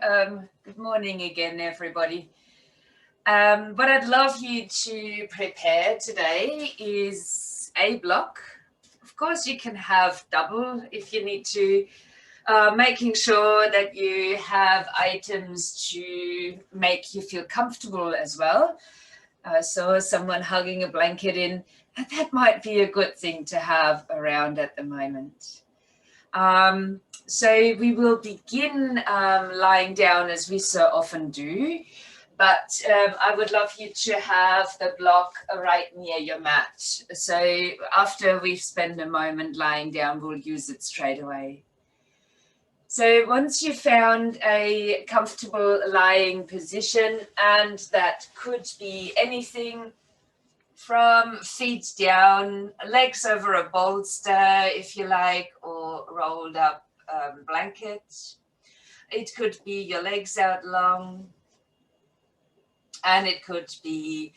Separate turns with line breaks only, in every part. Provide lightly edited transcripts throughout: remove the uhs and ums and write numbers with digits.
Good morning again, everybody. What I'd love you to prepare today is a block. Of course, you can have double if you need to. Making sure that you have items to make you feel comfortable as well. So someone hugging a blanket in, that might be a good thing to have around at the moment. So we will begin lying down as we so often do, but I would love you to have the block right near your mat. So after we spend a moment lying down, we'll use it straight away. So once you've found a comfortable lying position, and that could be anything from feet down, legs over a bolster if you like, or rolled up blanket. It could be your legs out long, and it could be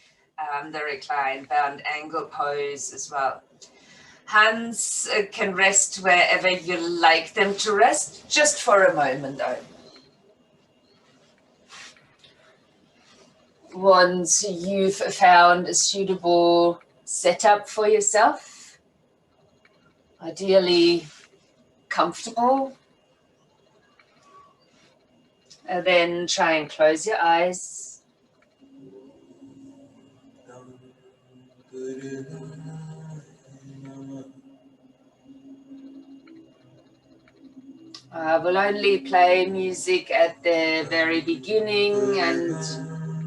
the recline bound angle pose as well. Hands can rest wherever you like them to rest, just for a moment though. Once you've found a suitable setup for yourself, ideally comfortable, and then try and close your eyes. We'll only play music at the very beginning and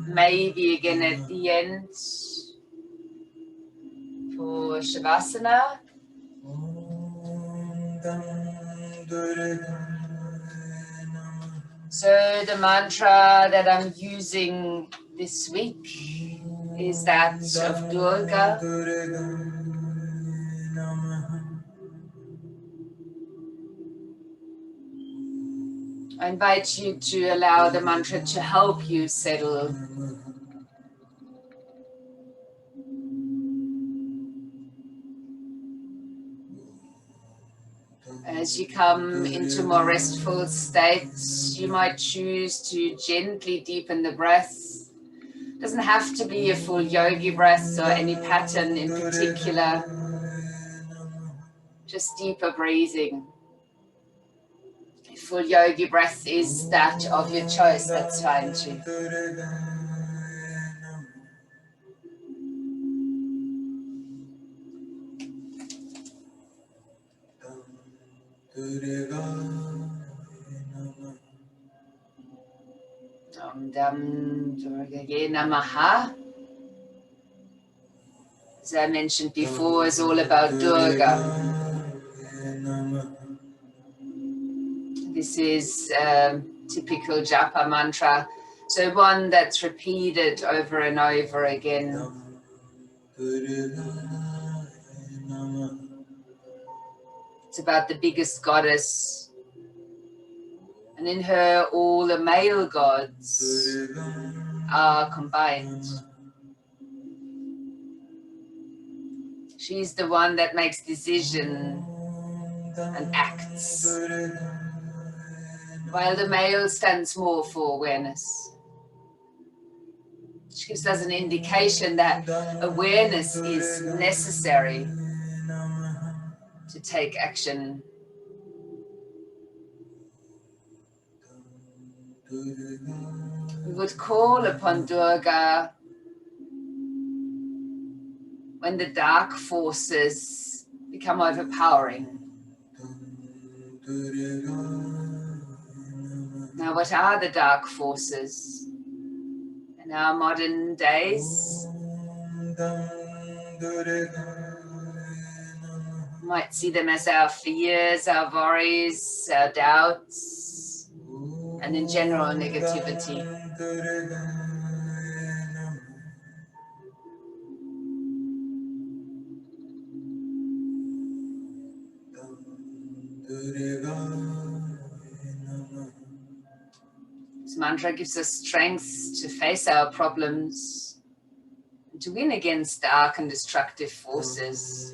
maybe again at the end for Shavasana. So the mantra that I'm using this week is that of Durga. I invite you to allow the mantra to help you settle. As you come into more restful states, you might choose to gently deepen the breath. It doesn't have to be a full yogi breath or any pattern in particular. Just deeper breathing. If full yogi breath is that of your choice, that's fine too. Om Dam Durgaye Namaha. As I mentioned before, is all about Durga. This is typical japa mantra, so one that's repeated over and over again. It's about the biggest goddess, and in her all the male gods are combined. She's the one that makes decision and acts, while the male stands more for awareness. Which gives us an indication that awareness is necessary to take action. We would call upon Durga when the dark forces become overpowering. Now, what are the dark forces in our modern days? You might see them as our fears, our worries, our doubts, and in general negativity. This mantra gives us strength to face our problems and to win against dark and destructive forces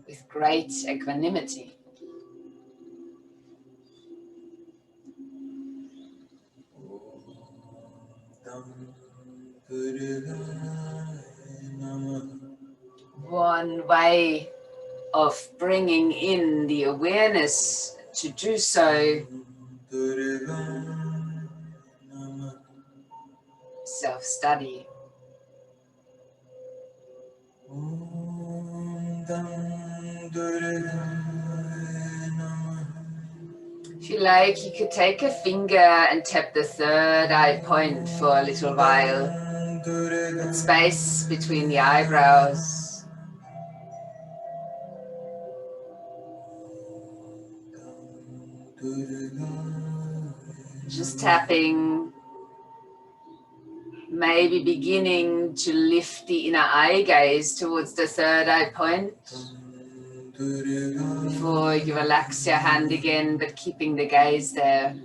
with great equanimity. One way of bringing in the awareness to do so, self-study. If you like, you could take a finger and tap the third eye point for a little while. That space between the eyebrows. Just tapping, maybe beginning to lift the inner eye gaze towards the third eye point. Before you relax your hand again, but keeping the gaze there.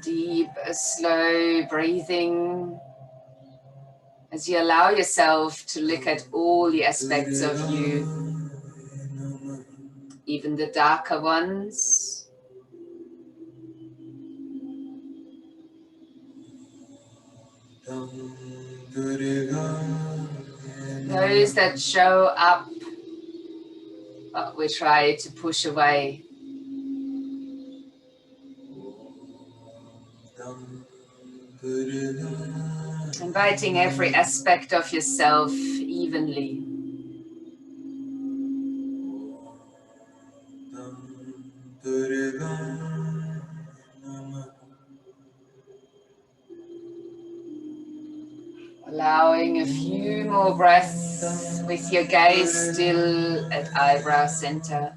Deep, slow breathing as you allow yourself to look at all the aspects of you, even the darker ones. Those that show up, but we try to push away. Inviting every aspect of yourself evenly. Allowing a few more breaths with your gaze still at eyebrow center.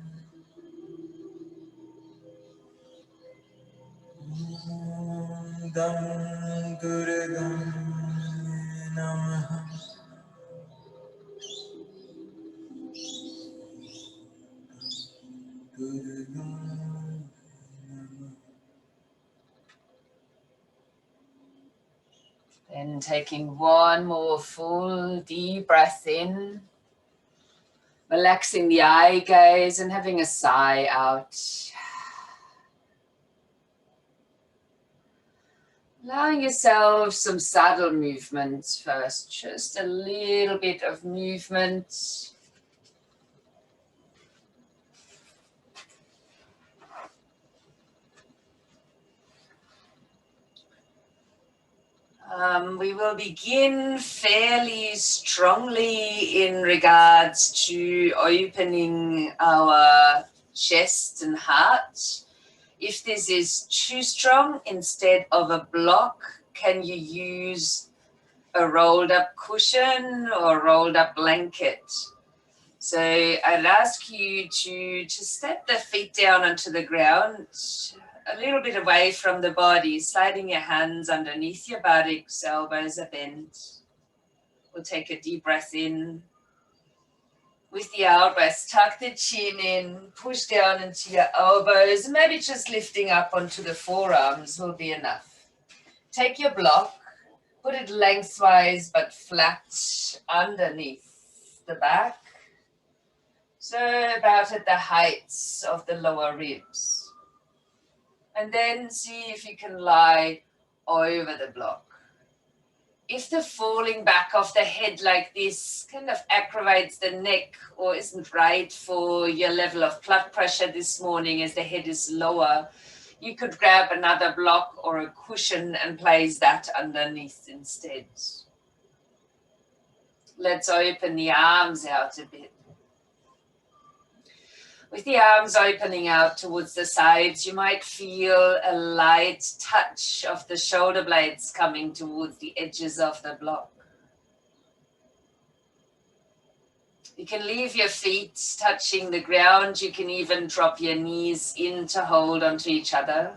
Then taking one more full deep breath in, relaxing the eye gaze and having a sigh out. Allowing yourself some subtle movements first, just a little bit of movement. We will begin fairly strongly in regards to opening our chest and heart. If this is too strong, instead of a block, can you use a rolled up cushion or a rolled up blanket? So I'd ask you to step the feet down onto the ground, a little bit away from the body, sliding your hands underneath your buttocks, elbows are bent. We'll take a deep breath in. With the out breath, tuck the chin in, push down into your elbows, and maybe just lifting up onto the forearms will be enough. Take your block, put it lengthwise but flat underneath the back. So about at the heights of the lower ribs. And then see if you can lie over the block. If the falling back of the head like this kind of aggravates the neck or isn't right for your level of blood pressure this morning as the head is lower, you could grab another block or a cushion and place that underneath instead. Let's open the arms out a bit. With the arms opening out towards the sides, you might feel a light touch of the shoulder blades coming towards the edges of the block. You can leave your feet touching the ground. You can even drop your knees in to hold onto each other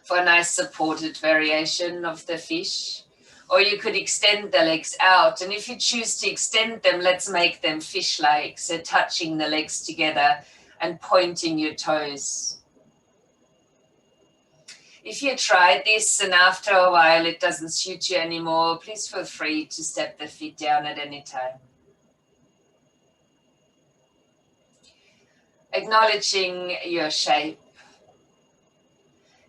for a nice supported variation of the fish. Or you could extend the legs out. And if you choose to extend them, let's make them fish-like. So touching the legs together and pointing your toes. If you tried this and after a while it doesn't suit you anymore, please feel free to step the feet down at any time. Acknowledging your shape.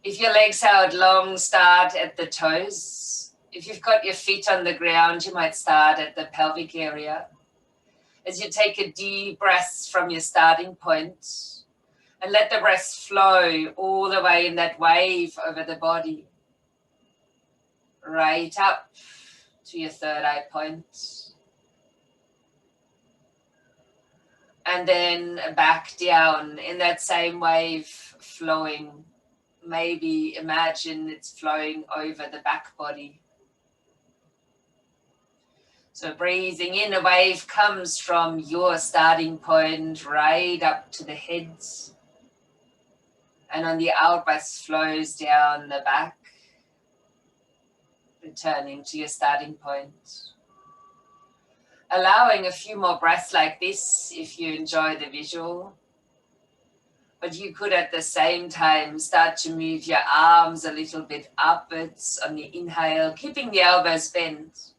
If your legs are out long, start at the toes. If you've got your feet on the ground, you might start at the pelvic area. As you take a deep breath from your starting point, and let the breath flow all the way in that wave over the body. Right up to your third eye point. And then back down in that same wave flowing. Maybe imagine it's flowing over the back body. So breathing in, a wave comes from your starting point right up to the head. And on the out breath flows down the back, returning to your starting point. Allowing a few more breaths like this if you enjoy the visual. But you could at the same time start to move your arms a little bit upwards on the inhale, keeping the elbows bent,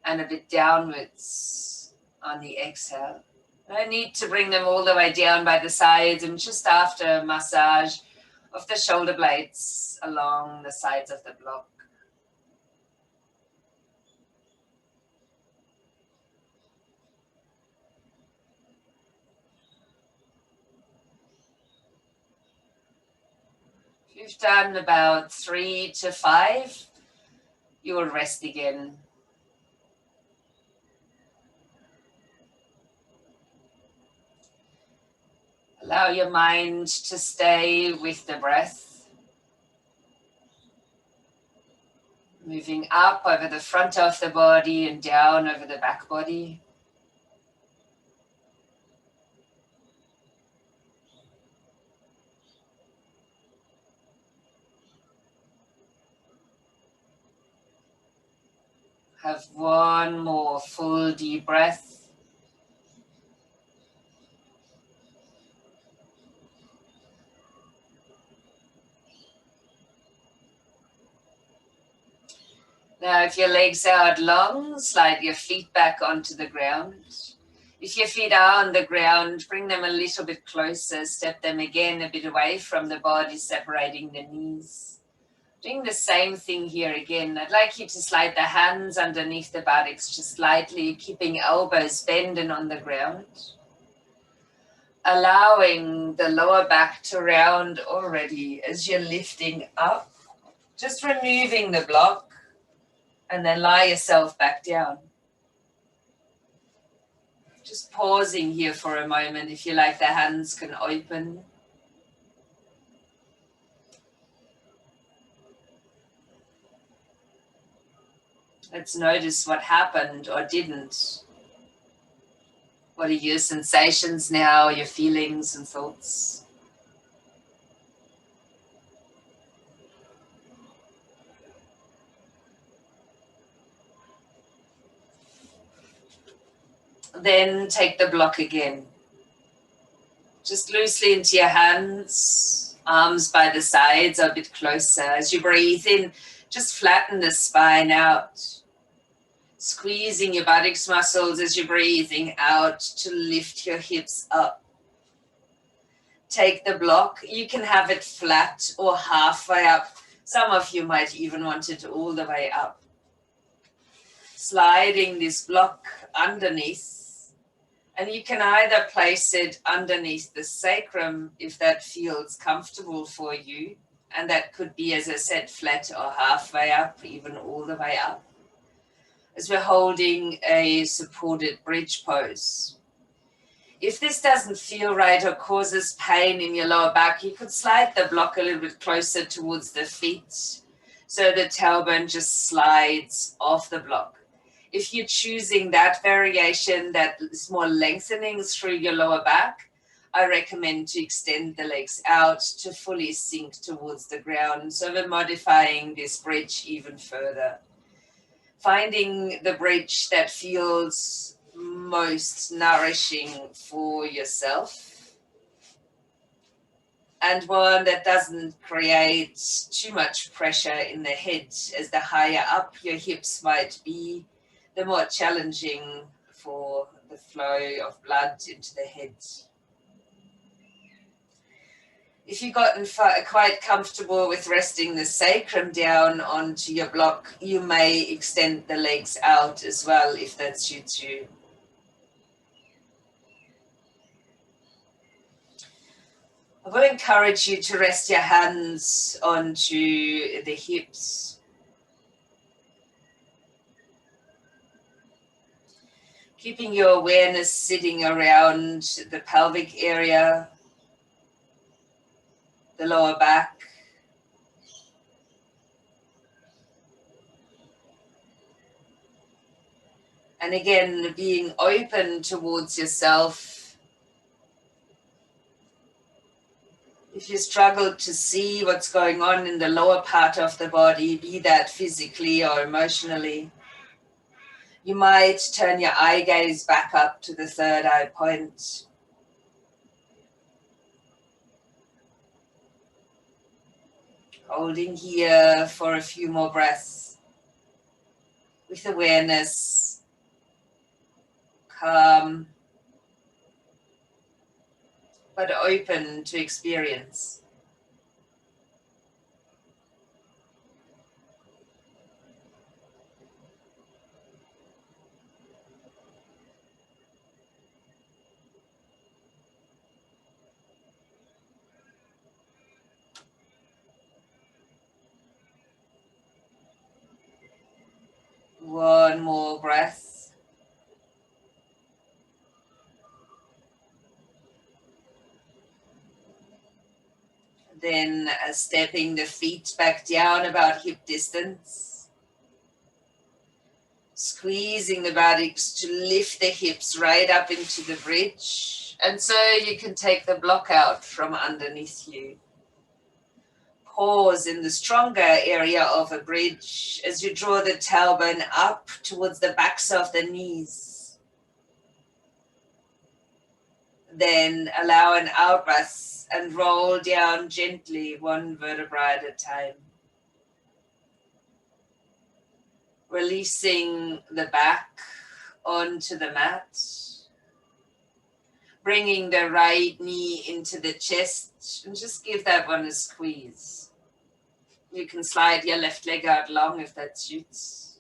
and a bit downwards on the exhale. No need to bring them all the way down by the sides, and just after a massage of the shoulder blades along the sides of the block. If you've done about 3 to 5, you will rest again. Allow your mind to stay with the breath. Moving up over the front of the body and down over the back body. Have one more full deep breath. Now, if your legs are out long, slide your feet back onto the ground. If your feet are on the ground, bring them a little bit closer. Step them again a bit away from the body, separating the knees. Doing the same thing here again. I'd like you to slide the hands underneath the buttocks, just lightly, keeping elbows bent and on the ground. Allowing the lower back to round already as you're lifting up. Just removing the block. And then lie yourself back down. Just pausing here for a moment. If you like, the hands can open. Let's notice what happened or didn't. What are your sensations now, your feelings and thoughts? Then take the block again. Just loosely into your hands, arms by the sides a bit closer. As you breathe in, just flatten the spine out. Squeezing your buttocks muscles as you're breathing out to lift your hips up. Take the block. You can have it flat or halfway up. Some of you might even want it all the way up. Sliding this block underneath. And you can either place it underneath the sacrum if that feels comfortable for you. And that could be, as I said, flat or halfway up, even all the way up. As we're holding a supported bridge pose. If this doesn't feel right or causes pain in your lower back, you could slide the block a little bit closer towards the feet so the tailbone just slides off the block. If you're choosing that variation that is more lengthening through your lower back, I recommend to extend the legs out to fully sink towards the ground. So we're modifying this bridge even further. Finding the bridge that feels most nourishing for yourself. and one that doesn't create too much pressure in the head, as the higher up your hips might be, the more challenging for the flow of blood into the head. If you've gotten quite comfortable with resting the sacrum down onto your block, you may extend the legs out as well if that suits you. I will encourage you to rest your hands onto the hips. Keeping your awareness sitting around the pelvic area, the lower back. And again, being open towards yourself. If you struggle to see what's going on in the lower part of the body, be that physically or emotionally, you might turn your eye gaze back up to the third eye point. Holding here for a few more breaths with awareness, calm, but open to experience. One more breath. Then stepping the feet back down about hip distance. Squeezing the buttocks to lift the hips right up into the bridge. And so you can take the block out from underneath you. Pause in the stronger area of a bridge as you draw the tailbone up towards the backs of the knees. Then allow an out breath and roll down gently, one vertebra at a time. Releasing the back onto the mat. Bringing the right knee into the chest and just give that one a squeeze. You can slide your left leg out long if that suits.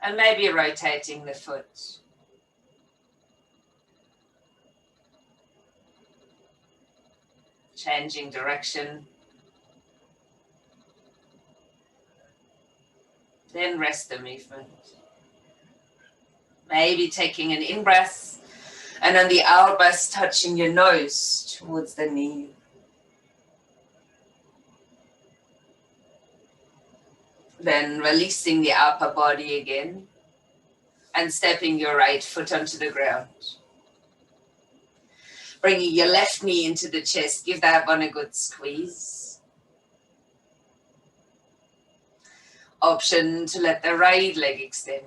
And maybe rotating the foot. Changing direction. Then rest the movement. Maybe taking an in-breath and on the out breath touching your nose towards the knee. Then releasing the upper body again and stepping your right foot onto the ground. Bringing your left knee into the chest, give that one a good squeeze. Option to let the right leg extend.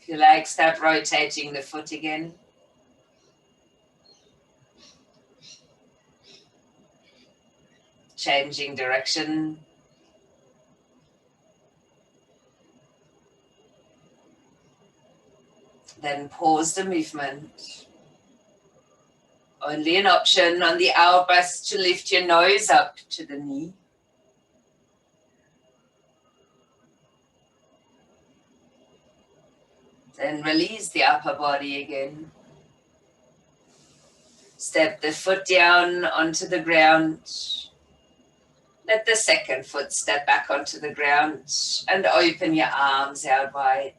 If you like, start rotating the foot again. Changing direction. Then pause the movement. Only an option on the out breath to lift your nose up to the knee. Then release the upper body again. Step the foot down onto the ground. Let the second foot step back onto the ground and open your arms out wide.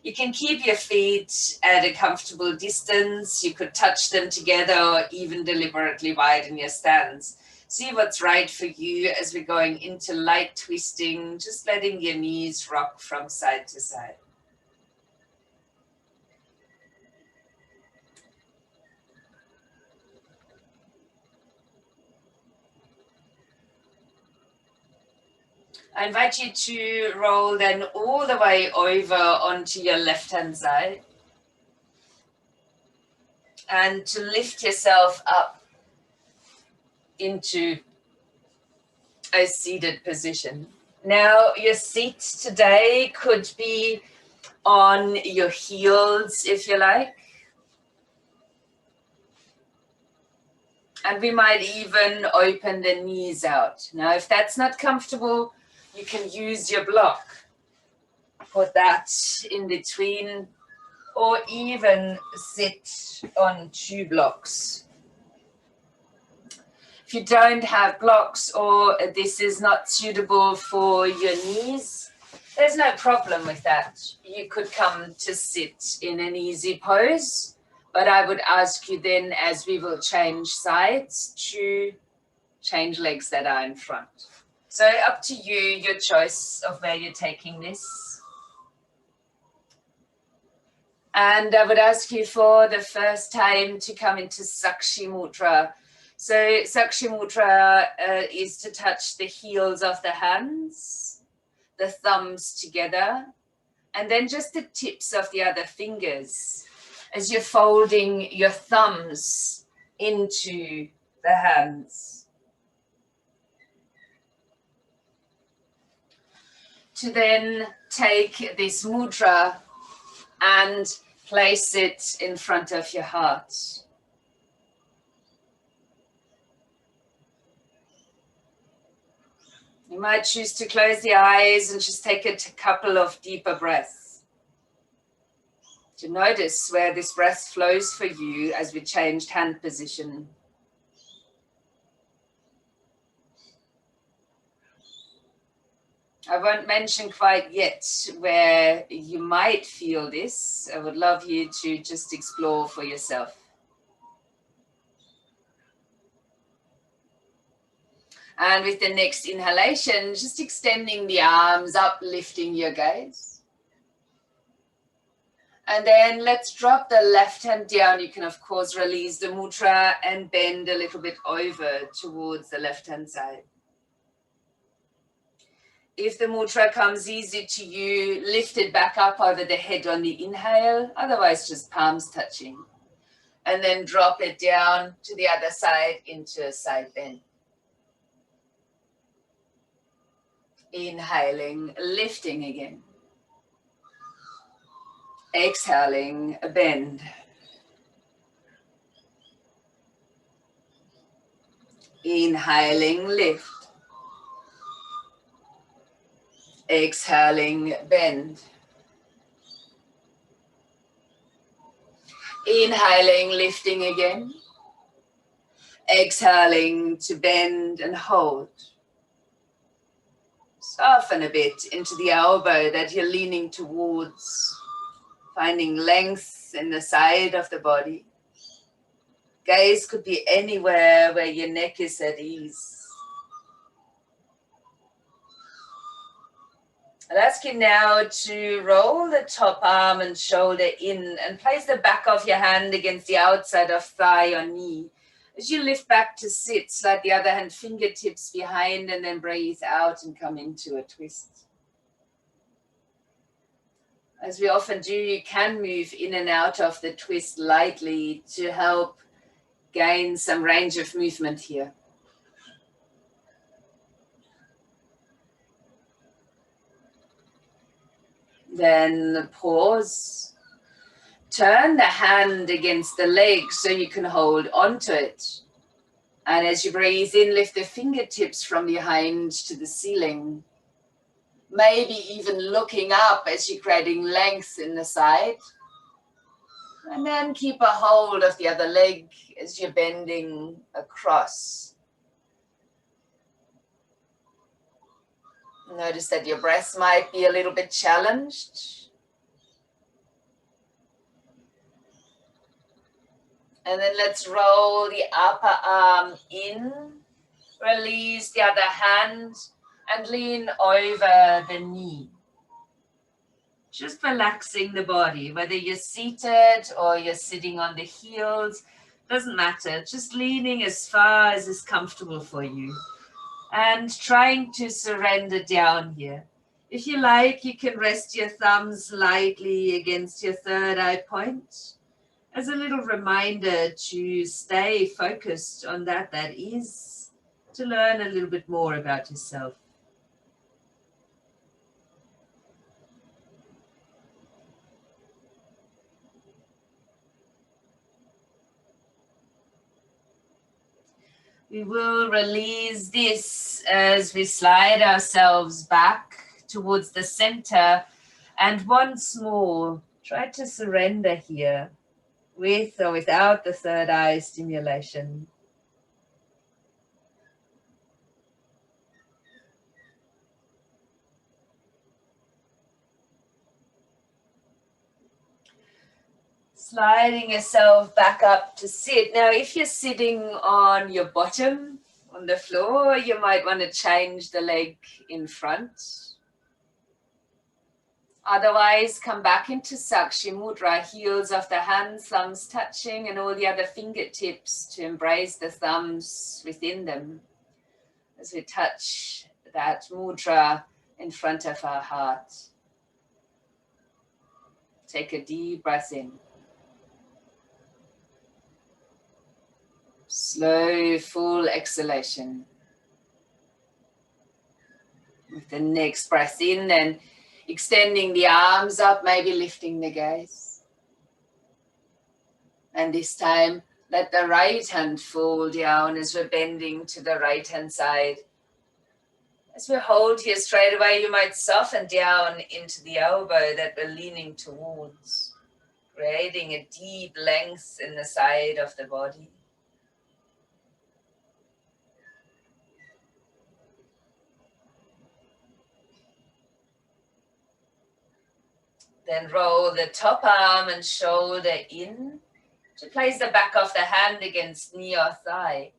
You can keep your feet at a comfortable distance. You could touch them together or even deliberately widen your stance. See what's right for you as we're going into light twisting, just letting your knees rock from side to side. I invite you to roll then all the way over onto your left-hand side and to lift yourself up into a seated position. Now, your seat today could be on your heels, if you like. And we might even open the knees out. Now, if that's not comfortable, you can use your block. Put that in between, or even sit on 2 blocks. If you don't have blocks or this is not suitable for your knees, there's no problem with that. You could come to sit in an easy pose, but I would ask you then, as we will change sides, to change legs that are in front. So up to you, your choice of where you're taking this. And I would ask you for the first time to come into Sakshi Mudra. So Sakshi Mudra is to touch the heels of the hands, the thumbs together, and then just the tips of the other fingers as you're folding your thumbs into the hands. To then take this mudra and place it in front of your heart. You might choose to close the eyes and just take a couple of deeper breaths. To notice where this breath flows for you as we changed hand position. I won't mention quite yet where you might feel this. I would love you to just explore for yourself. And with the next inhalation, just extending the arms up, lifting your gaze. And then let's drop the left hand down. You can, of course, release the mudra and bend a little bit over towards the left hand side. If the mudra comes easy to you, lift it back up over the head on the inhale, otherwise just palms touching. And then drop it down to the other side into a side bend. Inhaling, lifting again. Exhaling, bend. Inhaling, lift. Exhaling, bend. Inhaling, lifting again. Exhaling to bend and hold. Soften a bit into the elbow that you're leaning towards, finding length in the side of the body. Gaze could be anywhere where your neck is at ease. I'll ask you now to roll the top arm and shoulder in and place the back of your hand against the outside of thigh or knee. As you lift back to sit, slide the other hand fingertips behind and then breathe out and come into a twist. As we often do, you can move in and out of the twist lightly to help gain some range of movement here. Then pause. Turn the hand against the leg so you can hold onto it. And as you breathe in, lift the fingertips from behind to the ceiling. Maybe even looking up as you're creating length in the side. And then keep a hold of the other leg as you're bending across. Notice that your breath might be a little bit challenged. And then let's roll the upper arm in, release the other hand, and lean over the knee. Just relaxing the body, whether you're seated or you're sitting on the heels, doesn't matter. Just leaning as far as is comfortable for you. and trying to surrender down here. If you like, you can rest your thumbs lightly against your third eye point as a little reminder to stay focused on that is, to learn a little bit more about yourself. We will release this as we slide ourselves back towards the center, and once more try to surrender here with or without the third eye stimulation. Sliding yourself back up to sit. Now, if you're sitting on your bottom on the floor, you might want to change the leg in front. Otherwise, come back into Sakshi Mudra, heels of the hands, thumbs touching, and all the other fingertips to embrace the thumbs within them as we touch that mudra in front of our heart. Take a deep breath in. Slow, full exhalation. With the next breath in, and extending the arms up, maybe lifting the gaze. And this time, let the right hand fall down as we're bending to the right hand side. As we hold here straight away, you might soften down into the elbow that we're leaning towards, creating a deep length in the side of the body. Then roll the top arm and shoulder in to place the back of the hand against knee or thigh.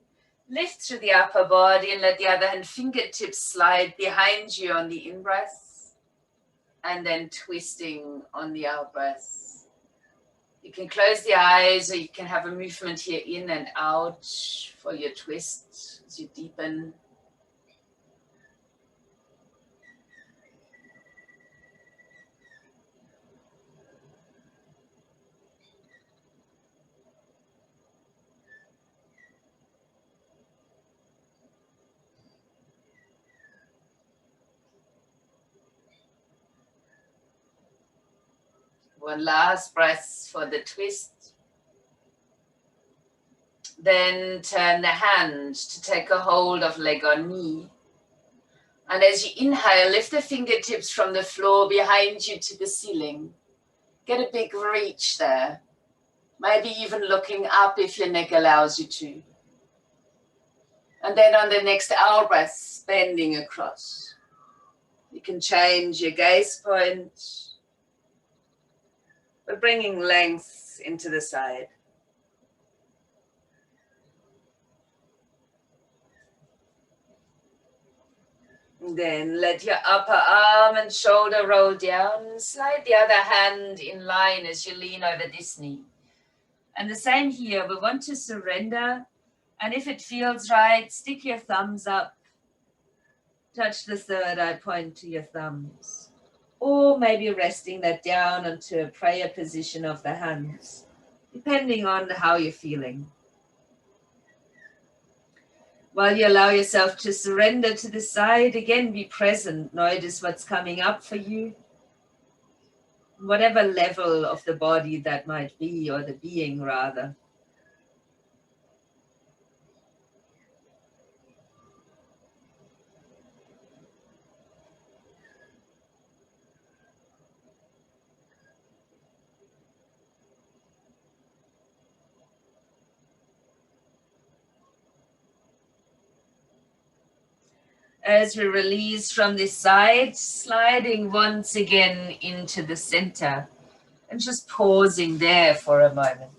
Lift through the upper body and let the other hand fingertips slide behind you on the in-breath and then twisting on the out-breath. You can close the eyes or you can have a movement here in and out for your twist as you deepen. One last breath for the twist. Then turn the hand to take a hold of leg or knee. And as you inhale, lift the fingertips from the floor behind you to the ceiling. Get a big reach there. Maybe even looking up if your neck allows you to. And then on the next out breath, bending across. You can change your gaze point. We're bringing length into the side. And then let your upper arm and shoulder roll down. Slide the other hand in line as you lean over this knee. And the same here, we want to surrender. And if it feels right, stick your thumbs up. Touch the third eye point to your thumbs. Or maybe resting that down onto a prayer position of the hands, depending on how you're feeling. While you allow yourself to surrender to the side, again, be present. Notice what's coming up for you. Whatever level of the body that might be, or the being rather. As we release from this side, sliding once again into the center and just pausing there for a moment.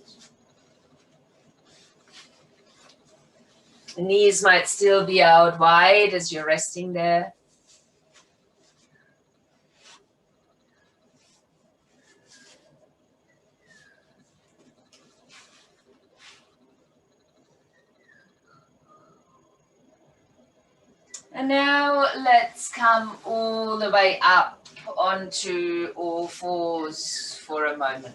The knees might still be out wide as you're resting there. And now let's come all the way up onto all fours for a moment.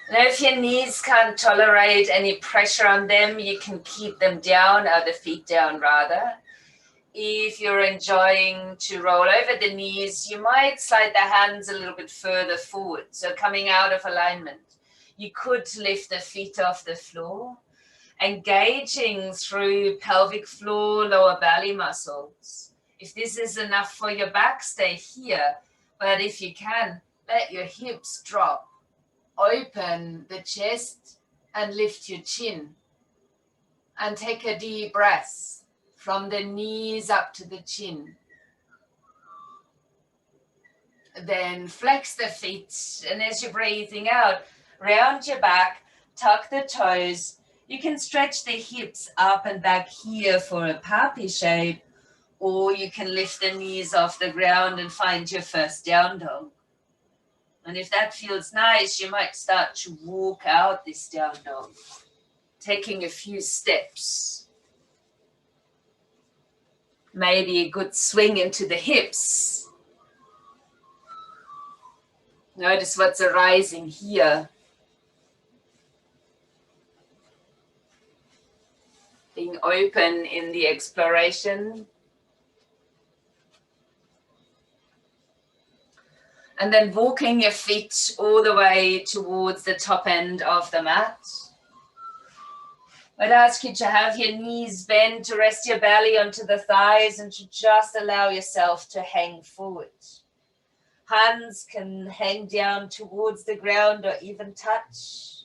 Now if your knees can't tolerate any pressure on them, you can keep them down, or the feet down rather. If you're enjoying to roll over the knees, you might slide the hands a little bit further forward. So coming out of alignment, you could lift the feet off the floor, engaging through pelvic floor, lower belly muscles. If this is enough for your back, stay here. But if you can, let your hips drop. Open the chest and lift your chin. And take a deep breath from the knees up to the chin. Then flex the feet, and as you're breathing out, round your back, tuck the toes. You can stretch the hips up and back here for a puppy shape, or you can lift the knees off the ground and find your first down dog. And if that feels nice, you might start to walk out this down dog, taking a few steps. Maybe a good swing into the hips. Notice what's arising here. Being open in the exploration. And then walking your feet all the way towards the top end of the mat. I'd ask you to have your knees bent, to rest your belly onto the thighs, and to just allow yourself to hang forward. Hands can hang down towards the ground or even touch,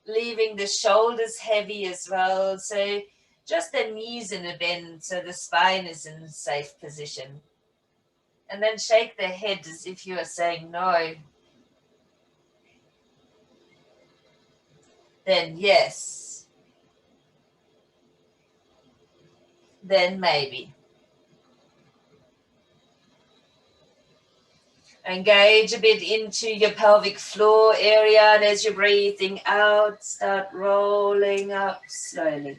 leaving the shoulders heavy as well. So just the knees in a bend so the spine is in a safe position. And then shake the head as if you are saying no. Then yes. Then maybe. Engage a bit into your pelvic floor area, and as you're breathing out, start rolling up slowly.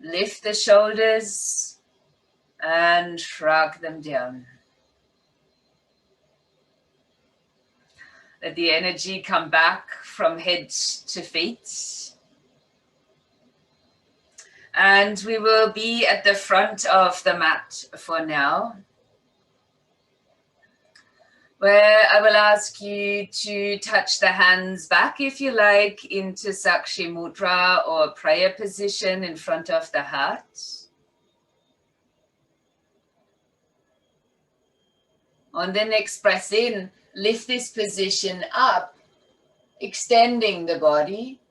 Lift the shoulders and shrug them down. Let the energy come back from head to feet. And we will be at the front of the mat for now, where I will ask you to touch the hands back, if you like, into Sakshi Mudra or prayer position in front of the heart. On the next breath in, lift this position up, extending the body.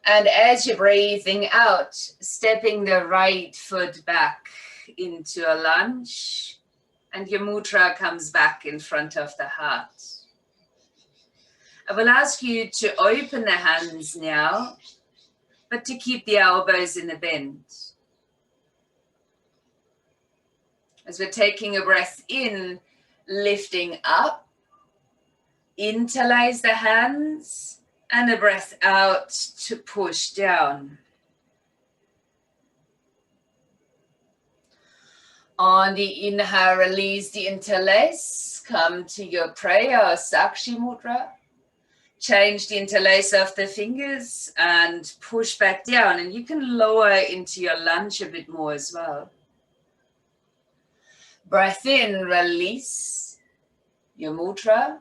And as you're breathing out, stepping the right foot back into a lunge, and your mudra comes back in front of the heart. I will ask you to open the hands now, but to keep the elbows in a bend. As we're taking a breath in, lifting up, interlace the hands, and a breath out to push down. On the inhale, release the interlace. Come to your prayer or Sakshi Mudra. Change the interlace of the fingers and push back down. And you can lower into your lunge a bit more as well. Breath in, release your mudra.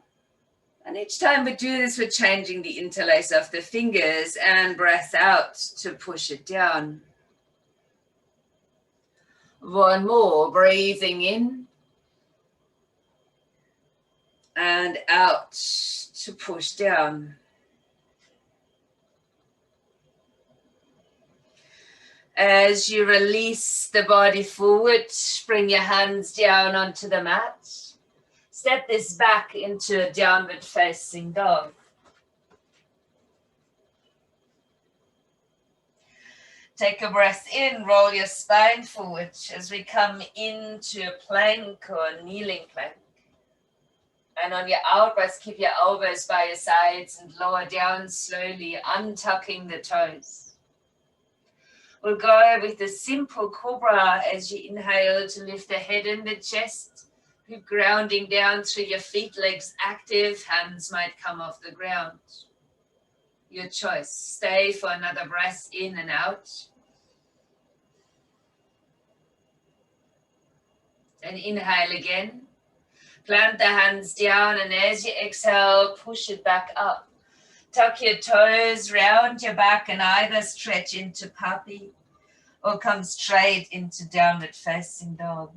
And each time we do this, we're changing the interlace of the fingers, and breath out to push it down. One more, breathing in and out to push down. As you release the body forward, bring your hands down onto the mat. Step this back into a downward facing dog. Take a breath in, roll your spine forward as we come into a plank or kneeling plank. And on your out breath, keep your elbows by your sides and lower down slowly, untucking the toes. We'll go with the simple Cobra as you inhale to lift the head and the chest. Keep grounding down through your feet, legs active, hands might come off the ground. Your choice. Stay for another breath in and out. And inhale again. Plant the hands down, and as you exhale, push it back up. Tuck your toes, round your back, and either stretch into puppy or come straight into downward facing dog.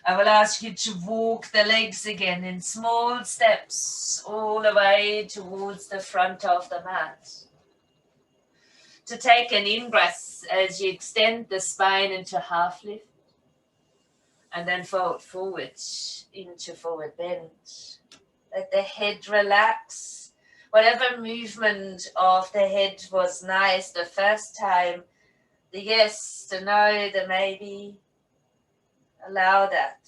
I will ask you to walk the legs again in small steps all the way towards the front of the mat. To take an in-breath as you extend the spine into half lift. And then fold forward into forward bend. Let the head relax. Whatever movement of the head was nice the first time, the yes, the no, the maybe, allow that.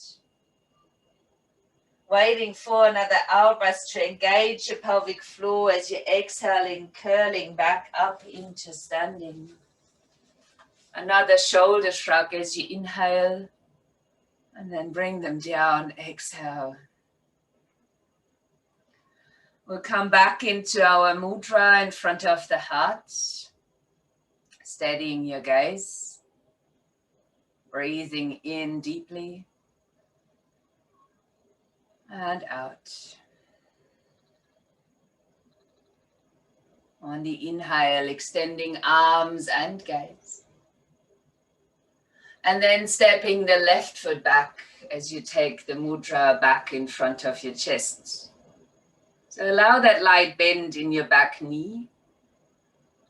Waiting for another out breath to engage your pelvic floor as you're exhaling, curling back up into standing. Another shoulder shrug as you inhale, and then bring them down, exhale. We'll come back into our mudra in front of the heart, steadying your gaze, breathing in deeply and out. On the inhale, extending arms and gaze. And then stepping the left foot back as you take the mudra back in front of your chest. So allow that light bend in your back knee.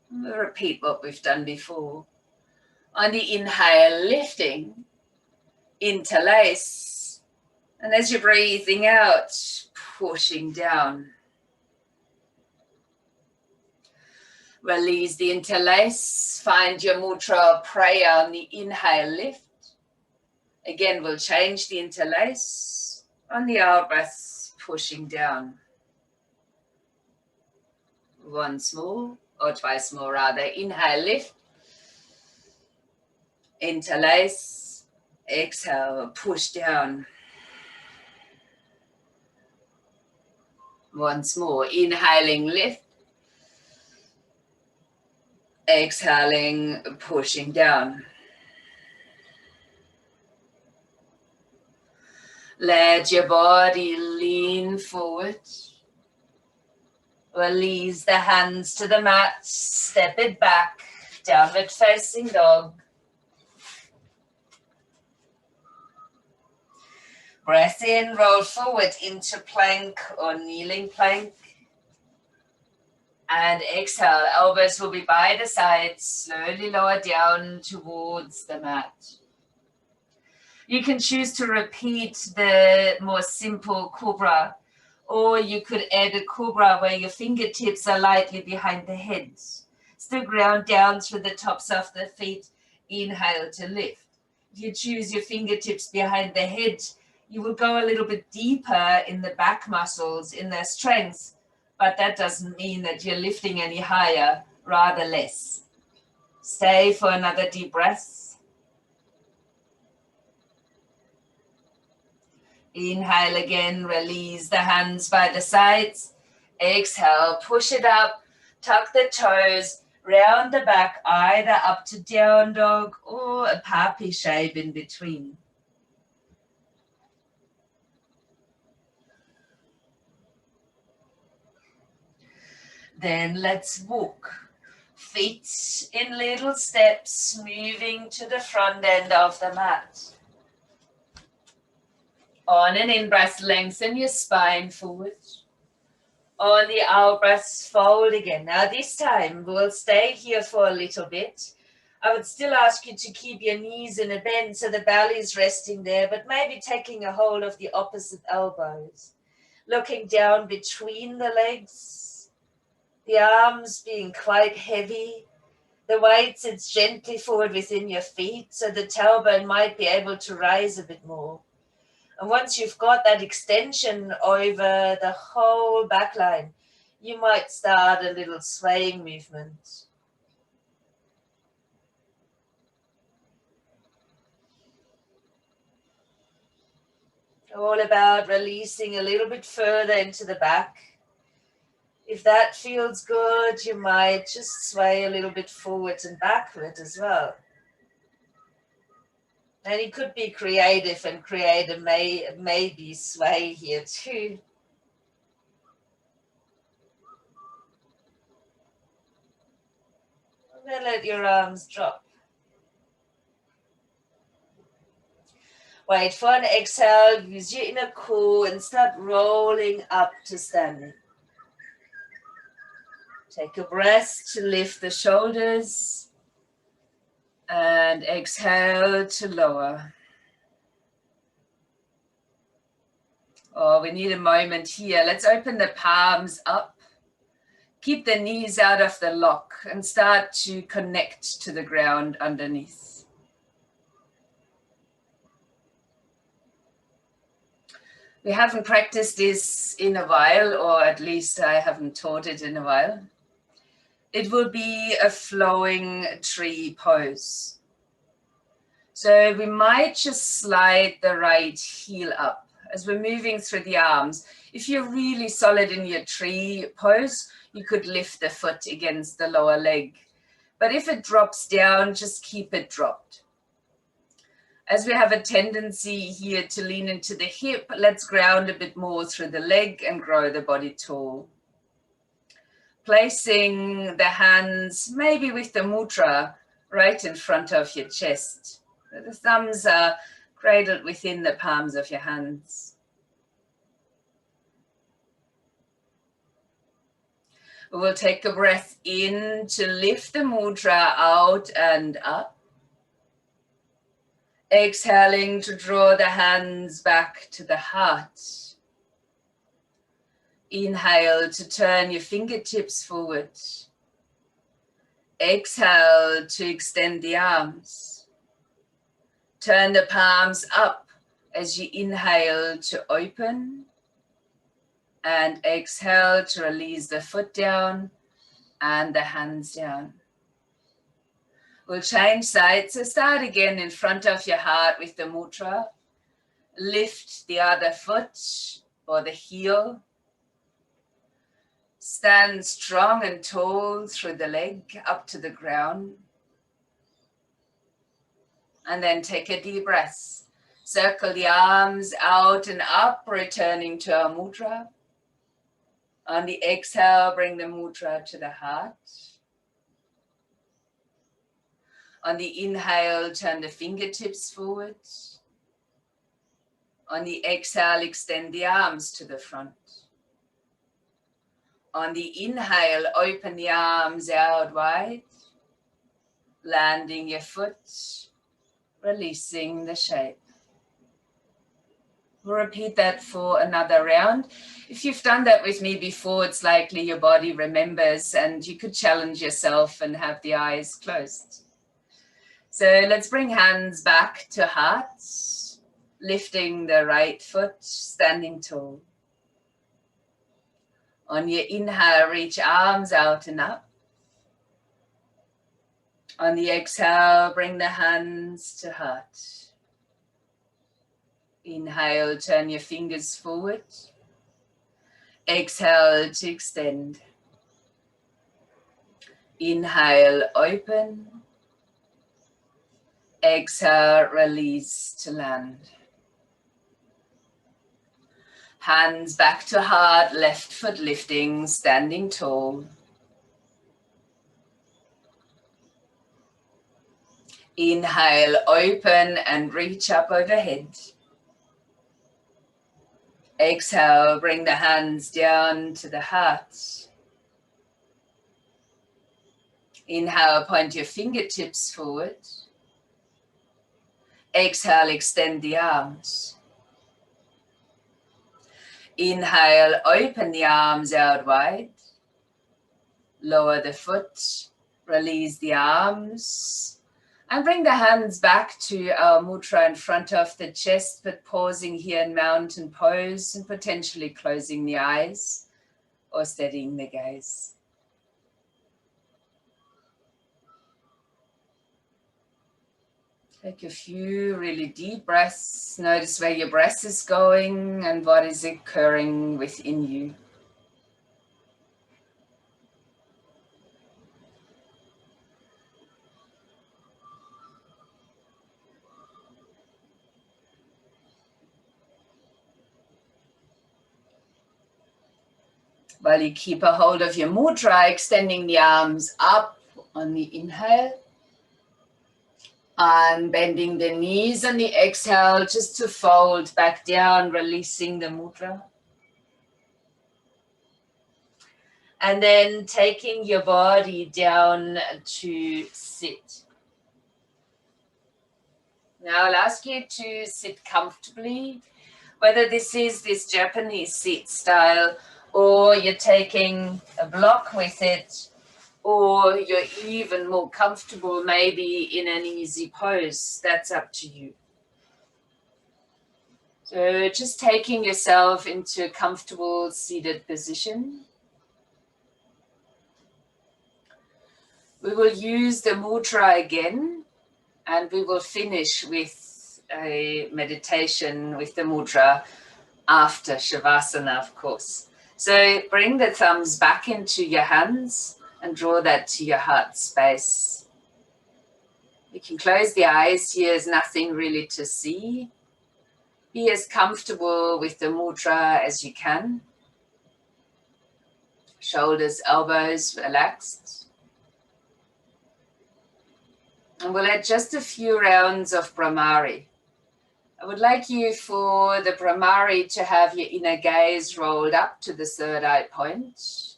We'll repeat what we've done before. On the inhale, lifting, interlace. And as you're breathing out, pushing down. Release the interlace. Find your mudra prayer on the inhale, lift. Again, we'll change the interlace. On the out breath, pushing down. Once more, or twice more rather. Inhale, lift. Interlace. Exhale, push down. Once more. Inhaling, lift. Exhaling, pushing down. Let your body lean forward. Release the hands to the mat. Step it back. Downward facing dog. Breath in, roll forward into plank or kneeling plank. And exhale, elbows will be by the sides, slowly lower down towards the mat. You can choose to repeat the more simple Cobra, or you could add a Cobra where your fingertips are lightly behind the head. Still ground down through the tops of the feet, inhale to lift. If you choose your fingertips behind the head, you will go a little bit deeper in the back muscles, in their strength. But that doesn't mean that you're lifting any higher, rather less. Stay for another deep breath. Inhale again, release the hands by the sides. Exhale, push it up, tuck the toes, round the back, either up to down dog or a puppy shape in between. Then let's walk. Feet in little steps, moving to the front end of the mat. On an in-breath, lengthen your spine forward. On the out-breath, fold again. Now this time, we'll stay here for a little bit. I would still ask you to keep your knees in a bend so the belly is resting there, but maybe taking a hold of the opposite elbows. Looking down between the legs. The arms being quite heavy, The weight sits gently forward within your feet, so the tailbone might be able to rise a bit more. And once you've got that extension over the whole back line, you might start a little swaying movement. All about releasing a little bit further into the back. If that feels good, you might just sway a little bit forwards and backward as well. And you could be creative and create a maybe sway here too. And then let your arms drop. Wait for an exhale, use your inner core and start rolling up to standing. Take a breath to lift the shoulders and exhale to lower. Oh, we need a moment here. Let's open the palms up. Keep the knees out of the lock and start to connect to the ground underneath. We haven't practiced this in a while, or at least I haven't taught it in a while. It will be a flowing tree pose. So we might just slide the right heel up as we're moving through the arms. If you're really solid in your tree pose, you could lift the foot against the lower leg. But if it drops down, just keep it dropped. As we have a tendency here to lean into the hip, let's ground a bit more through the leg and grow the body tall. Placing the hands, maybe with the mudra, right in front of your chest. The thumbs are cradled within the palms of your hands. We will take a breath in to lift the mudra out and up. Exhaling to draw the hands back to the heart. Inhale to turn your fingertips forward. Exhale to extend the arms. Turn the palms up as you inhale to open. And exhale to release the foot down and the hands down. We'll change sides. So start again in front of your heart with the mudra. Lift the other foot or the heel. Stand strong and tall through the leg up to the ground. And then take a deep breath. Circle the arms out and up, returning to our mudra. On the exhale, bring the mudra to the heart. On the inhale, turn the fingertips forward. On the exhale, extend the arms to the front. On the inhale, open the arms out wide. Landing your foot, releasing the shape. We'll repeat that for another round. If you've done that with me before, it's likely your body remembers and you could challenge yourself and have the eyes closed. So let's bring hands back to heart, lifting the right foot, standing tall. On your inhale, reach arms out and up. On the exhale, bring the hands to heart. Inhale, turn your fingers forward. Exhale to extend. Inhale, open. Exhale, release to land. Hands back to heart, left foot lifting, standing tall. Inhale, open and reach up overhead. Exhale, bring the hands down to the heart. Inhale, point your fingertips forward. Exhale, extend the arms. Inhale, open the arms out wide. Lower the foot Release the arms and bring the hands back to our mudra in front of the chest, but pausing here in mountain pose and potentially closing the eyes or steadying the gaze. Take a few really deep breaths. Notice where your breath is going and what is occurring within you. While you keep a hold of your mudra, extending the arms up on the inhale. And bending the knees on the exhale, just to fold back down, releasing the mudra. And then taking your body down to sit. Now I'll ask you to sit comfortably, whether this is this Japanese sit style or you're taking a block with it, or you're even more comfortable maybe in an easy pose. That's up to you. So just taking yourself into a comfortable seated position. We will use the mudra again, and we will finish with a meditation with the mudra after Shavasana, of course. So bring the thumbs back into your hands and draw that to your heart space. You can close the eyes here, there's nothing really to see. Be as comfortable with the mudra as you can. Shoulders, elbows relaxed. And we'll add just a few rounds of Brahmari. I would like you for the Brahmari to have your inner gaze rolled up to the third eye point.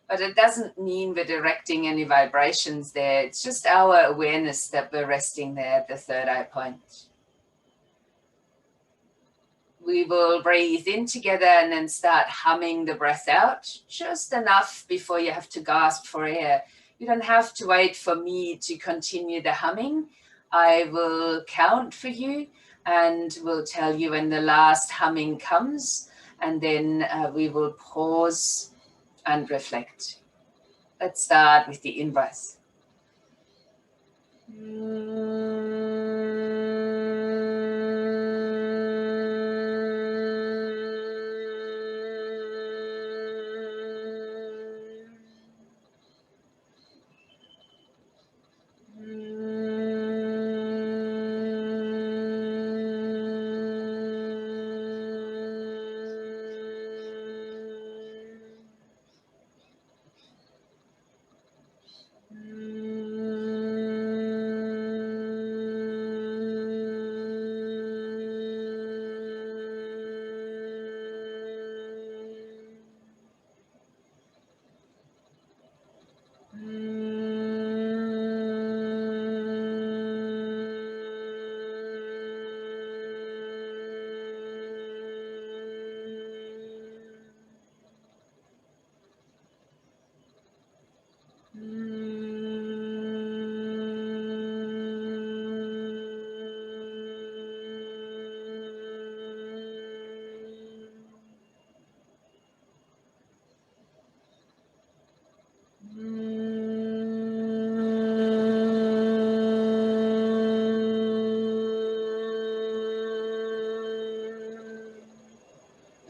But it doesn't mean we're directing any vibrations there. It's just our awareness that we're resting there at the third eye point. We will breathe in together and then start humming the breath out, just enough before you have to gasp for air. You don't have to wait for me to continue the humming. I will count for you and will tell you when the last humming comes, and then we will pause and reflect. Let's start with the in-breath.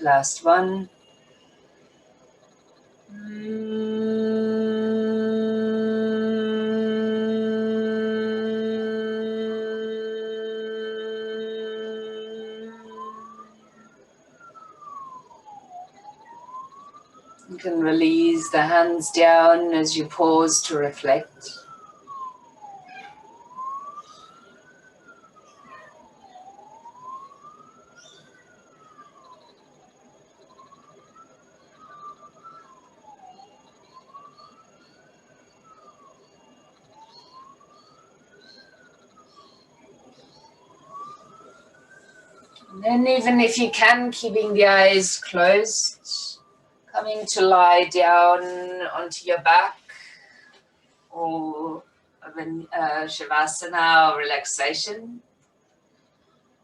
Last one. You can release the hands down as you pause to reflect. And then even if you can, keeping the eyes closed, coming to lie down onto your back. or Shavasana or relaxation.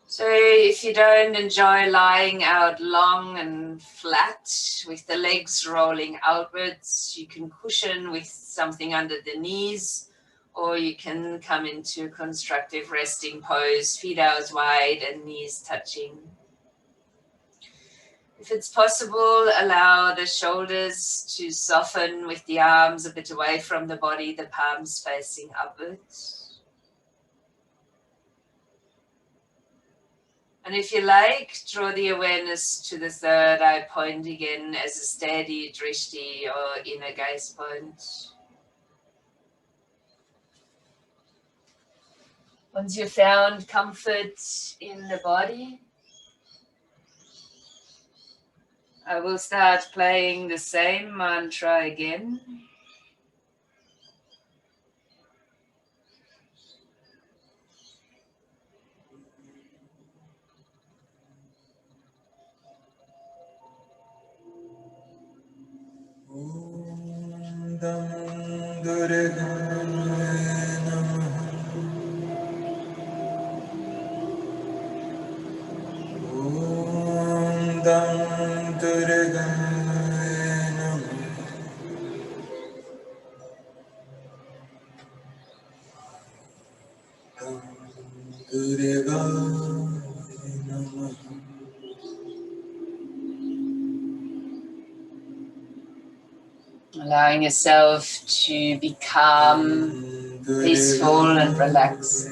So if you don't enjoy lying out long and flat with the legs rolling outwards, you can cushion with something under the knees, or you can come into constructive resting pose, feet out wide and knees touching. If it's possible, allow the shoulders to soften with the arms a bit away from the body, the palms facing upwards. And if you like, draw the awareness to the third eye point again as a steady drishti or inner gaze point. Once you've found comfort in the body, I will start playing the same mantra again. Allowing yourself to be calm, peaceful and relaxed.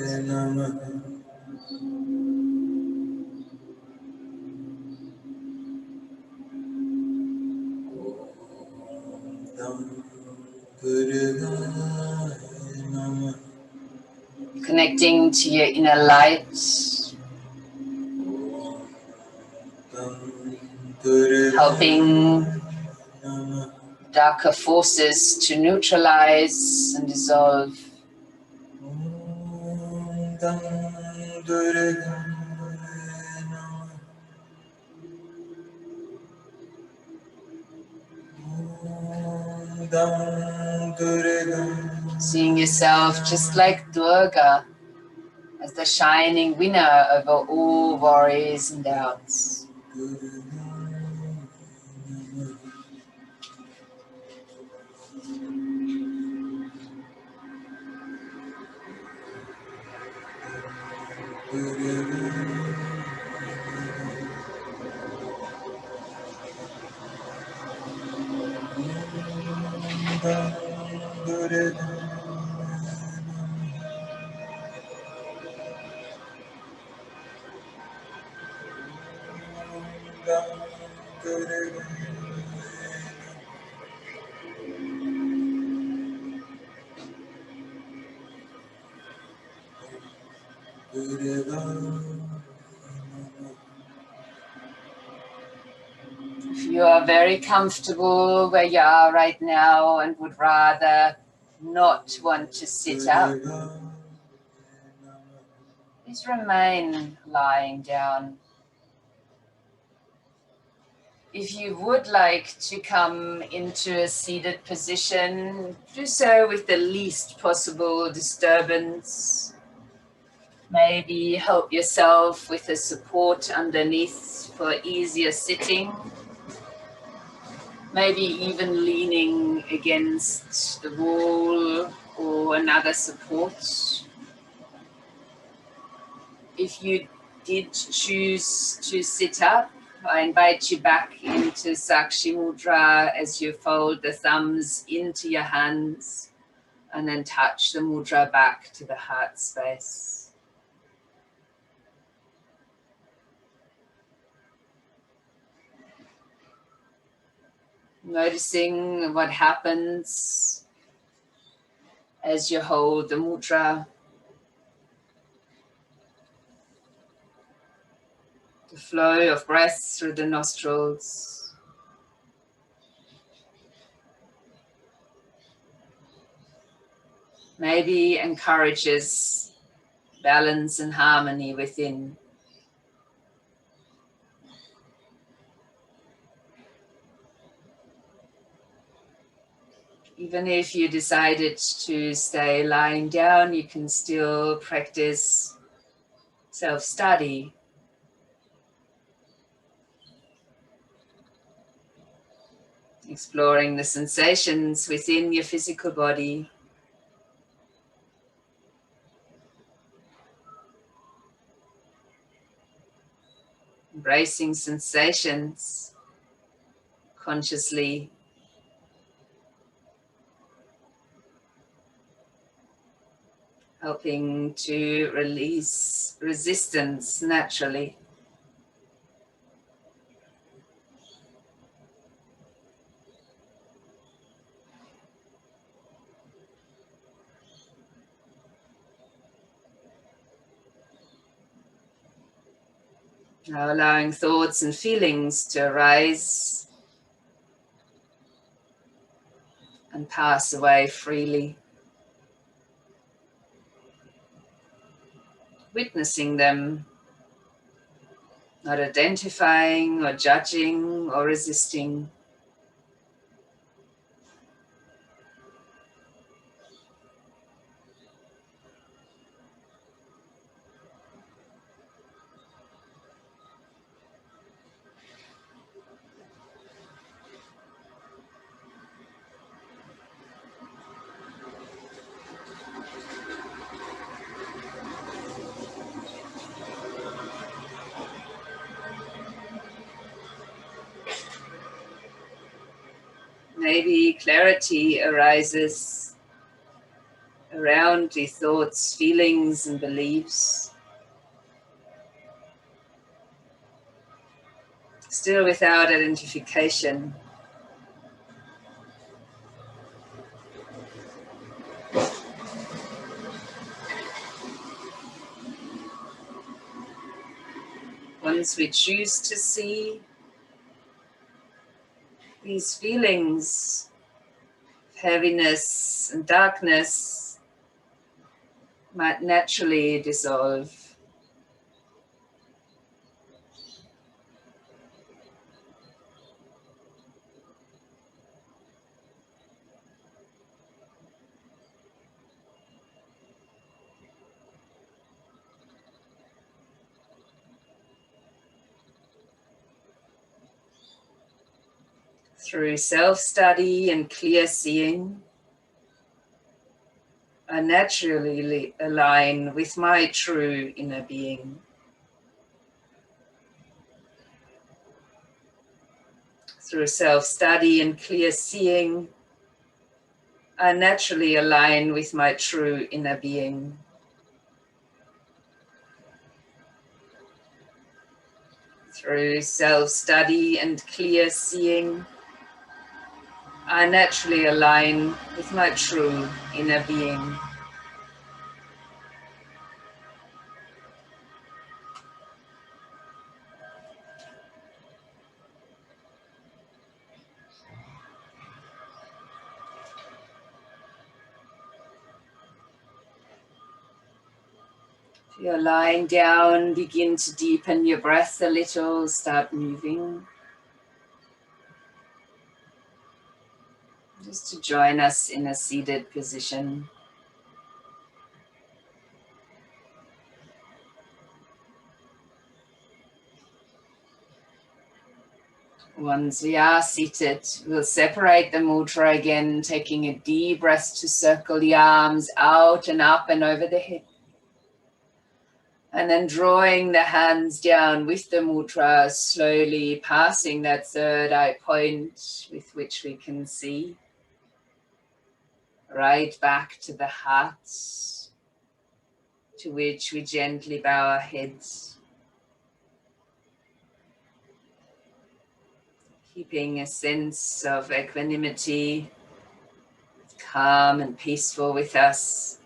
Connecting to your inner light, helping darker forces to neutralize and dissolve. Seeing yourself just like Durga as the shining winner over all worries and doubts. If you are very comfortable where you are right now and would rather not want to sit up, please remain lying down. If you would like to come into a seated position, do so with the least possible disturbance. Maybe help yourself with a support underneath for easier sitting. Maybe even leaning against the wall or another support. If you did choose to sit up, I invite you back into Sakshi Mudra as you fold the thumbs into your hands and then touch the mudra back to the heart space. Noticing what happens as you hold the mudra. The flow of breath through the nostrils. Maybe encourages balance and harmony within. Even if you decided to stay lying down, you can still practice self-study. Exploring the sensations within your physical body. Embracing sensations consciously. Helping to release resistance naturally. Now allowing thoughts and feelings to arise and pass away freely. Witnessing them, not identifying or judging or resisting. Maybe clarity arises around the thoughts, feelings, and beliefs, still without identification. Once we choose to see, these feelings of heaviness and darkness might naturally dissolve. Through self-study and clear seeing, I naturally align with my true inner being. Through self-study and clear seeing, I naturally align with my true inner being. Through self-study and clear seeing, I naturally align with my true inner being. If you're lying down, begin to deepen your breath a little, start moving. Just to join us in a seated position. Once we are seated, we'll separate the mudra again, taking a deep breath to circle the arms out and up and over the head. And then drawing the hands down with the mudra, slowly passing that third eye point with which we can see. Right back to the heart, to which we gently bow our heads. Keeping a sense of equanimity, calm and peaceful with us.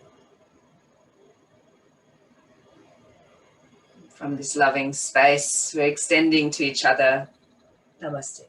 From this loving space, we're extending to each other. Namaste.